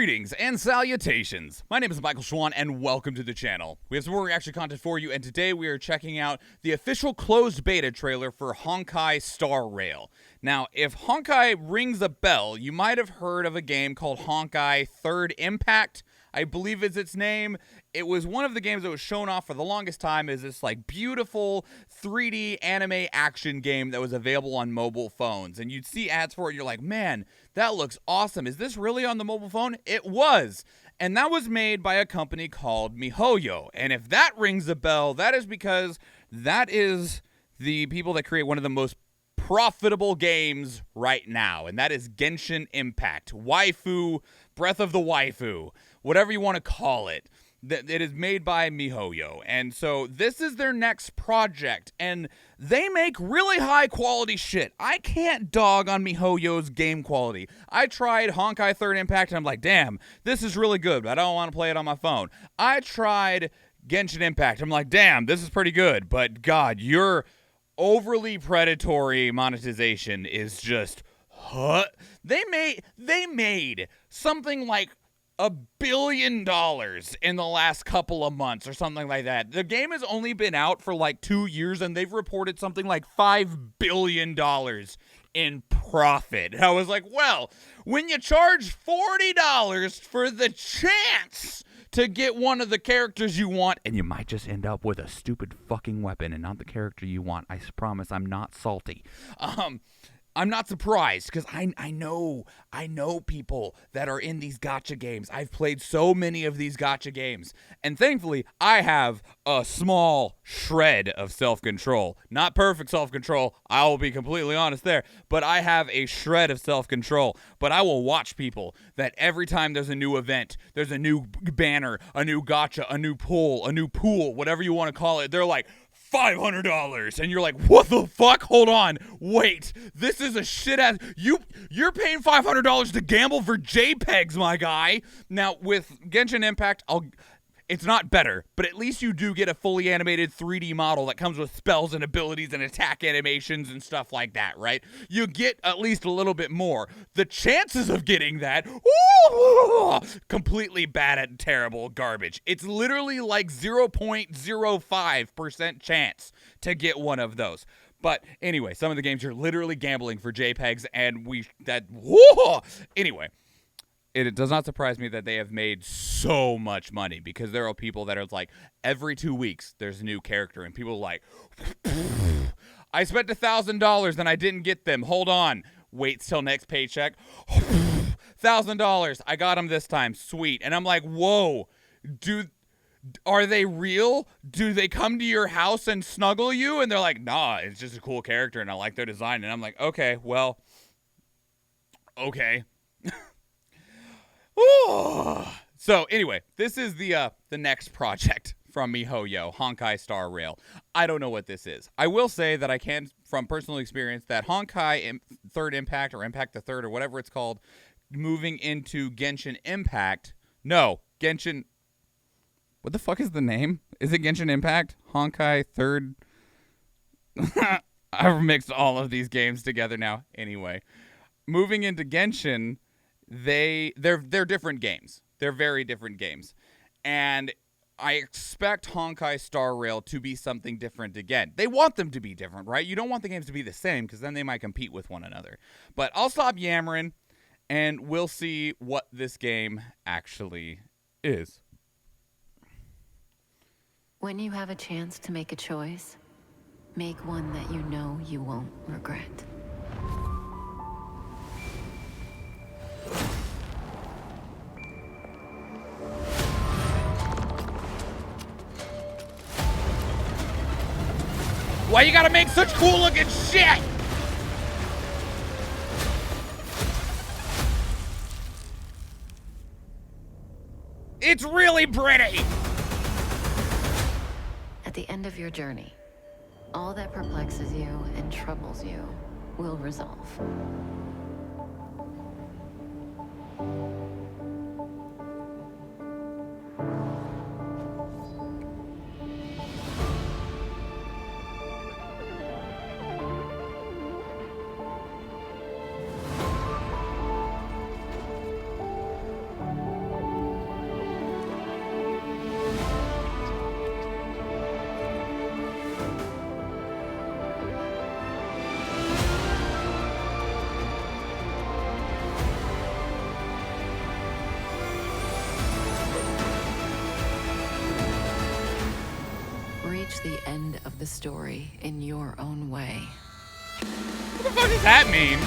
Greetings and salutations. My name is Michael Schwahn and welcome to the channel. We have some more reaction content for you, and today we are checking out the official closed beta trailer for Honkai Star Rail. Now, if Honkai rings a bell, you might have heard of a game called Honkai Third Impact, I believe is its name. It was one of the games that was shown off for the longest time as this like beautiful 3D anime action game that was available on mobile phones. And you'd see ads for it and you're like, man, that looks awesome. Is this really on the mobile phone? It was. And that was made by a company called MiHoYo. And if that rings a bell, that is because that is the people that create one of the most profitable games right now. And that is Genshin Impact. Waifu, Breath of the Waifu, whatever you want to call it. It is made by MiHoYo, and so this is their next project, and they make really high quality shit. I can't dog on MiHoYo's game quality. I tried Honkai Third Impact, and I'm like, damn, this is really good, but I don't want to play it on my phone. I tried Genshin Impact. I'm like, damn, this is pretty good, but God, your overly predatory monetization is just, huh? They made something like $1 billion in the last couple of months or something like that. The game has only been out for like 2 years and they've reported something like $5 billion in profit. And I was like, well, when you charge $40 for the chance to get one of the characters you want, and you might just end up with a stupid fucking weapon and not the character you want. I promise I'm not salty. I'm not surprised because I know people that are in these gacha games. I've played so many of these gacha games, and thankfully I have a small shred of self-control. Not perfect self-control, I will be completely honest there, but I have a shred of self-control. But I will watch people that every time there's a new event, there's a new banner, a new gacha, a new pool, whatever you want to call it, they're like, $500, and you're like, what the fuck? Hold on, wait, this is a shit ass. You're paying $500 to gamble for JPEGs, my guy. Now with Genshin Impact, it's not better, but at least you do get a fully animated 3D model that comes with spells and abilities and attack animations and stuff like that, right? You get at least a little bit more. The chances of getting that, completely bad and terrible garbage. It's literally like 0.05% chance to get one of those. But anyway, some of the games you're literally gambling for JPEGs, and anyway. It does not surprise me that they have made so much money, because there are people that are like, every 2 weeks there's a new character, and people are like, I spent $1,000 and I didn't get them. Hold on. Wait till next paycheck. $1,000. I got them this time. Sweet. And I'm like, whoa, are they real? Do they come to your house and snuggle you? And they're like, nah, it's just a cool character and I like their design. And I'm like, okay, well, okay. So anyway, this is the next project from MiHoYo, Honkai Star Rail. I don't know what this is. I will say that I can, from personal experience, that Honkai Third Impact, or Impact the Third, or whatever it's called, moving into Genshin Impact. No, Genshin. What the fuck is the name? Is it Genshin Impact? Honkai Third. I've mixed all of these games together now. Anyway, moving into Genshin. They're different games. They're very different games. And I expect Honkai Star Rail to be something different again. They want them to be different, right? You don't want the games to be the same, because then they might compete with one another. But I'll stop yammering, and we'll see what this game actually is. When you have a chance to make a choice, make one that you know you won't regret. Why you gotta make such cool looking shit? It's really pretty. At the end of your journey, all that perplexes you and troubles you will resolve. the end of the story in your own way. What the fuck does that mean?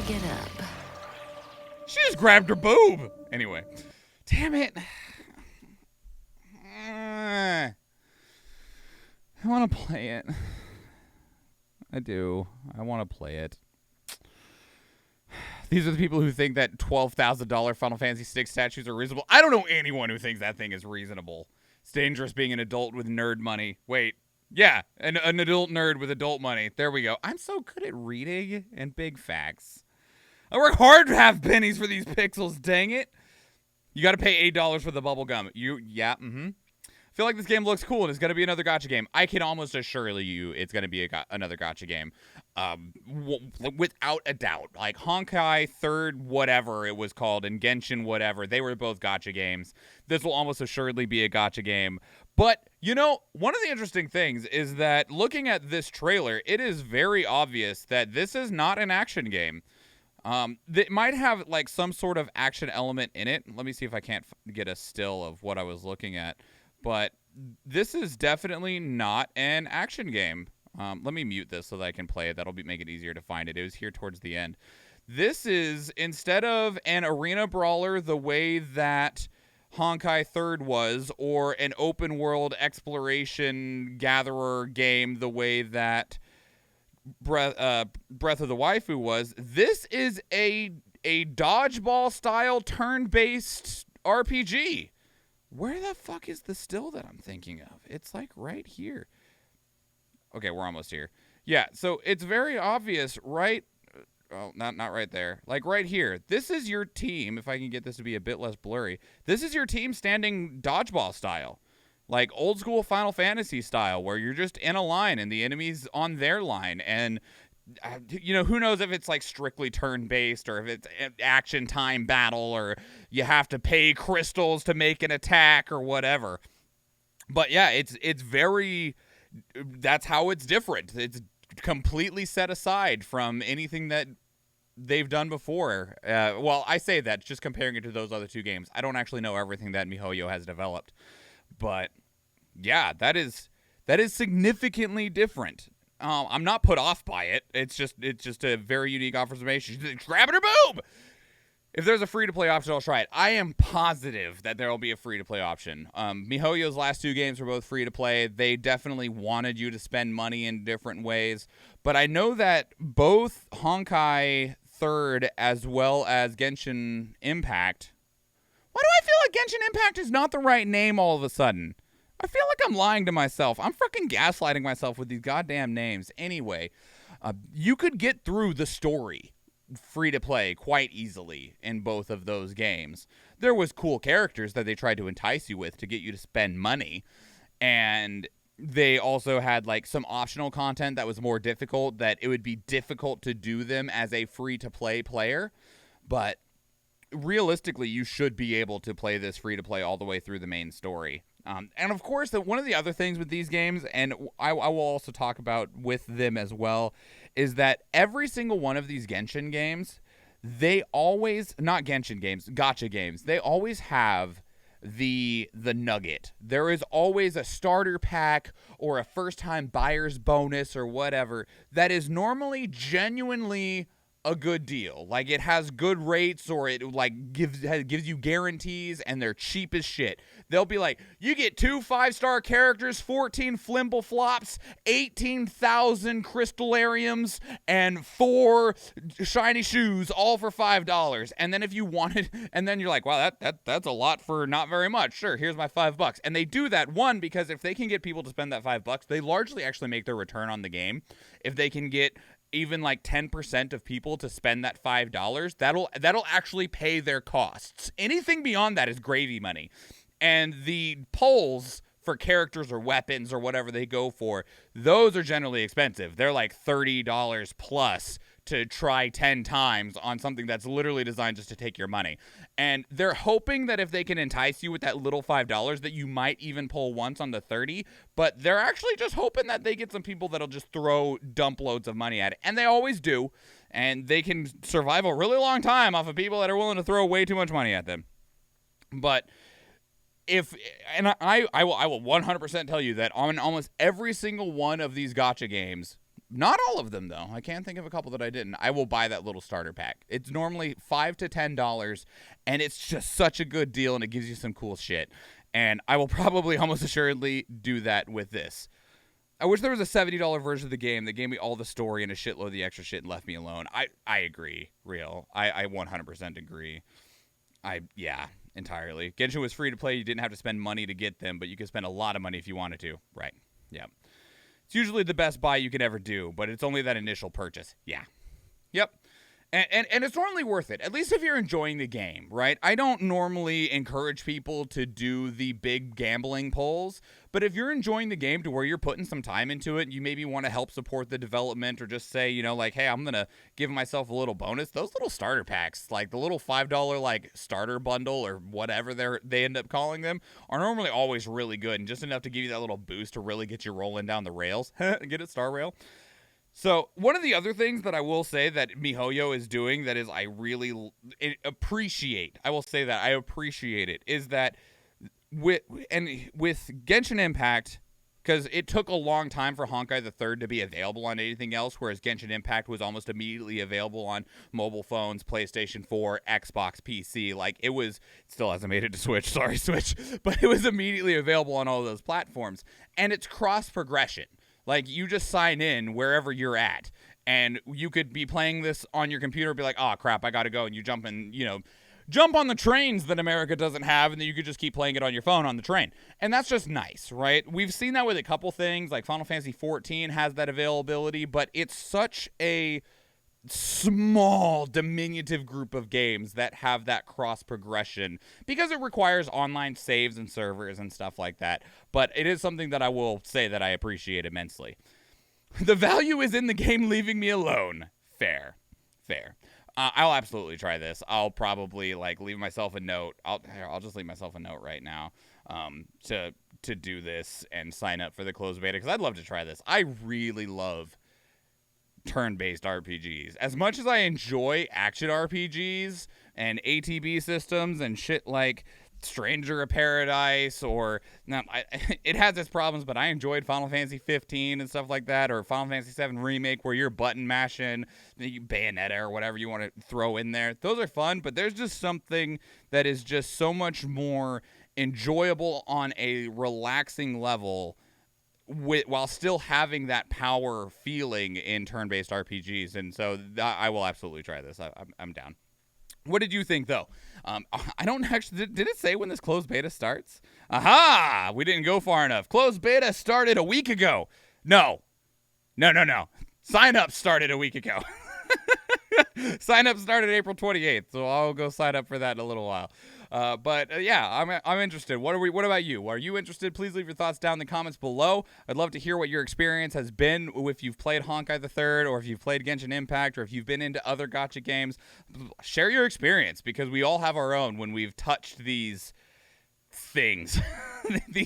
Get up. She just grabbed her boob. Anyway. Damn it. I want to play it. I do. I want to play it. These are the people who think that $12,000 Final Fantasy 6 statues are reasonable. I don't know anyone who thinks that thing is reasonable. It's dangerous being an adult with nerd money. Wait. Yeah, an adult nerd with adult money. There we go. I'm so good at reading and big facts. I work hard to have pennies for these pixels, dang it. You got to pay $8 for the bubble gum. I feel like this game looks cool and it's going to be another gacha game. I can almost assure you it's going to be another gacha game. Without a doubt. Like Honkai, Third, whatever it was called, and Genshin, whatever. They were both gacha games. This will almost assuredly be a gacha game. But, you know, one of the interesting things is that looking at this trailer, it is very obvious that this is not an action game. It might have like some sort of action element in it. Let me see if I can't get a still of what I was looking at. But this is definitely not an action game. Let me mute this so that I can play it. That'll make it easier to find it. It was here towards the end. This is, instead of an arena brawler the way that Honkai Third was, or an open world exploration gatherer game the way that Breath of the Waifu was, this is a dodgeball style turn-based RPG. Where the fuck is the still that I'm thinking of? It's like right here. Okay, we're almost here. Yeah, so it's very obvious, right? Oh, not right there. Like right here. This is your team, if I can get this to be a bit less blurry. This is your team standing dodgeball style. Like old school Final Fantasy style, where you're just in a line and the enemy's on their line. And, you know, who knows if it's like strictly turn-based or if it's action time battle or you have to pay crystals to make an attack or whatever. But yeah, it's very, that's how it's different. It's completely set aside from anything that they've done before. Well, I say that just comparing it to those other two games. I don't actually know everything that MiHoYo has developed. But yeah, that is significantly different. I'm not put off by it. It's just a very unique observation. She's grabbing her boob. If there's a free-to-play option, I'll try it. I am positive that there will be a free-to-play option. MiHoYo's last two games were both free-to-play. They definitely wanted you to spend money in different ways. But I know that both Honkai Third as well as Genshin Impact... Why do I feel like Genshin Impact is not the right name all of a sudden? I feel like I'm lying to myself. I'm fucking gaslighting myself with these goddamn names. Anyway, you could get through the story free to play quite easily in both of those games. There was cool characters that they tried to entice you with to get you to spend money. And they also had like some optional content that was more difficult, that it would be difficult to do them as a free to play player. But realistically, you should be able to play this free to play all the way through the main story. And of course, one of the other things with these games, and I will also talk about with them as well, is that every single one of these Genshin games, they always, not Genshin games, gacha games, they always have the nugget. There is always a starter pack or a first time buyer's bonus or whatever that is normally genuinely a good deal. Like, it has good rates, or it like gives you guarantees, and they're cheap as shit. They'll be like, you get 2 5-star characters, 14 flimble flops, 18,000 crystallariums, and 4 shiny shoes, all for $5. And then if you wanted, and then you're like, wow, that's a lot for not very much. Sure, here's my $5. And they do that, one, because if they can get people to spend that $5, they largely actually make their return on the game. If they can get even like 10% of people to spend that $5, that'll actually pay their costs. Anything beyond that is gravy money. And the polls for characters or weapons or whatever they go for, those are generally expensive. They're like $30 plus to try 10 times on something that's literally designed just to take your money. And they're hoping that if they can entice you with that little $5, that you might even pull once on the 30, but they're actually just hoping that they get some people that'll just throw dump loads of money at it. And they always do. And they can survive a really long time off of people that are willing to throw way too much money at them. But I will 100% tell you that on almost every single one of these gacha games, not all of them though, I can't think of a couple that I didn't, I will buy that little starter pack. It's normally $5 to $10, and it's just such a good deal, and it gives you some cool shit. And I will probably almost assuredly do that with this. I wish there was a $70 version of the game that gave me all the story and a shitload of the extra shit and left me alone. I agree, real. I 100% agree. Yeah, entirely. Genshin was free to play. You didn't have to spend money to get them, but you could spend a lot of money if you wanted to. Right. Yeah. It's usually the best buy you can ever do, but it's only that initial purchase. Yeah. Yep. And it's normally worth it, at least if you're enjoying the game, right? I don't normally encourage people to do the big gambling pulls, but if you're enjoying the game to where you're putting some time into it, you maybe want to help support the development, or just say, like, hey, I'm going to give myself a little bonus. Those little starter packs, like the little $5 like starter bundle or whatever they end up calling them, are normally always really good, and just enough to give you that little boost to really get you rolling down the rails. Get it, Star Rail? So, one of the other things that I will say that MiHoYo is doing that is I really appreciate, I will say that I appreciate it, is that with Genshin Impact, because it took a long time for Honkai the Third to be available on anything else, whereas Genshin Impact was almost immediately available on mobile phones, PlayStation 4, Xbox, PC. Like, it still hasn't made it to Switch, sorry Switch, but it was immediately available on all of those platforms. And it's cross-progression. Like, you just sign in wherever you're at, and you could be playing this on your computer, be like, oh, crap, I gotta go, and you jump on the trains that America doesn't have, and then you could just keep playing it on your phone on the train. And that's just nice, right? We've seen that with a couple things, like Final Fantasy XIV has that availability, but it's such a small, diminutive group of games that have that cross progression because it requires online saves and servers and stuff like that. But it is something that I will say that I appreciate immensely. The value is in the game leaving me alone. Fair. I'll absolutely try this. I'll probably leave myself a note. I'll just leave myself a note right now to do this and sign up for the closed beta, because I'd love to try this. I really love turn-based RPGs. As much as I enjoy action RPGs and ATB systems and shit like Stranger of Paradise, it has its problems, but I enjoyed Final Fantasy 15 and stuff like that, or Final Fantasy 7 Remake, where you're button mashing Bayonetta or whatever you want to throw in there. Those are fun, but there's just something that is just so much more enjoyable on a relaxing level while still having that power feeling in turn-based RPGs. And so I will absolutely try this. I'm down. What did you think, though? I don't actually... Did it say when this closed beta starts? Aha! We didn't go far enough. Closed beta started a week ago. No. Sign up started a week ago. Sign up started April 28th, so I'll go sign up for that in a little while. Yeah, I'm interested. What about you? Are you interested? Please leave your thoughts down in the comments below. I'd love to hear what your experience has been, if you've played Honkai the Third, or if you've played Genshin Impact, or if you've been into other gacha games. Share your experience, because we all have our own when we've touched these things.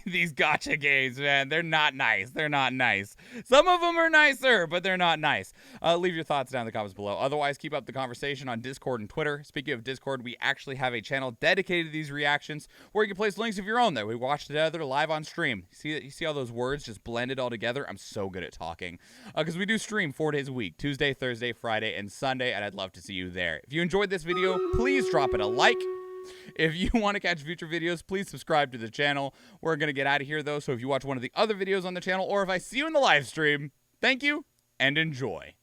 These gacha games, man, they're not nice. They're not nice. Some of them are nicer, but they're not nice. Leave your thoughts down in the comments below. Otherwise, keep up the conversation on Discord and Twitter. Speaking of Discord, we actually have a channel dedicated to these reactions where you can place links of your own there. We watch together live on stream. You see all those words just blended all together? I'm so good at talking. Because we do stream 4 days a week, Tuesday, Thursday, Friday, and Sunday, and I'd love to see you there. If you enjoyed this video, please drop it a like. If you want to catch future videos, please subscribe to the channel. We're going to get out of here, though, so if you watch one of the other videos on the channel, or if I see you in the live stream, thank you, and enjoy.